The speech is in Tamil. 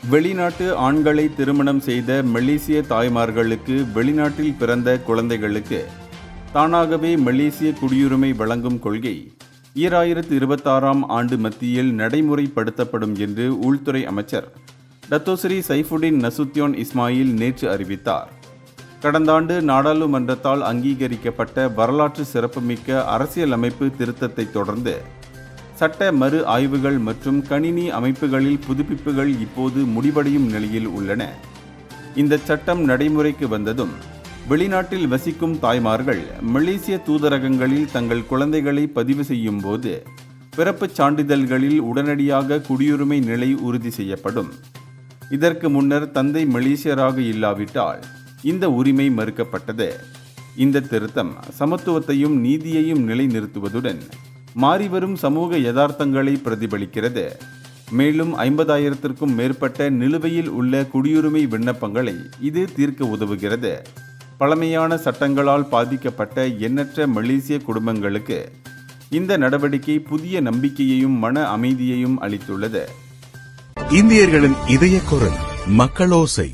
வெளிநாட்டு ஆண்களை திருமணம் செய்த மலேசிய தாய்மார்களுக்கு வெளிநாட்டில் பிறந்த குழந்தைகளுக்கு தானாகவே மலேசிய குடியுரிமை வழங்கும் கொள்கை 2026ஆம் ஆண்டு மத்தியில் நடைமுறைப்படுத்தப்படும் என்று உள்துறை அமைச்சர் டத்தோஸ்ரீ சைஃபுடின் நசுத்யோன் இஸ்மாயில் நேற்று அறிவித்தார். கடந்த ஆண்டு நாடாளுமன்றத்தால் அங்கீகரிக்கப்பட்ட வரலாற்று சிறப்புமிக்க அரசியலமைப்பு திருத்தத்தை தொடர்ந்து சட்ட மறு ஆய்வுகள் மற்றும் கணினி அமைப்புகளில் புதுப்பிப்புகள் இப்போது முடிவடையும் நிலையில் உள்ளன. இந்த சட்டம் நடைமுறைக்கு வந்ததும் வெளிநாட்டில் வசிக்கும் தாய்மார்கள் மலேசிய தூதரகங்களில் தங்கள் குழந்தைகளை பதிவு செய்யும் போது பிறப்புச் சான்றிதழ்களில் உடனடியாக குடியுரிமை நிலை உறுதி செய்யப்படும். இதற்கு முன்னர் தந்தை மலேசியராக இல்லாவிட்டால் இந்த உரிமை மறுக்கப்பட்டது. இந்த திருத்தம் சமத்துவத்தையும் நீதியையும் நிலைநிறுத்துவதுடன் மாறிவரும் சமூக யதார்த்தங்களை பிரதிபலிக்கிறது. மேலும் 50,000க்கும் மேற்பட்ட நிலுவையில் உள்ள குடியுரிமை விண்ணப்பங்களை இது தீர்க்க உதவுகிறது. பழமையான சட்டங்களால் பாதிக்கப்பட்ட எண்ணற்ற மலேசிய குடும்பங்களுக்கு இந்த நடவடிக்கை புதிய நம்பிக்கையையும் மன அமைதியையும் அளித்துள்ளது. இந்தியர்களின் இதய குரல் மக்களோசை.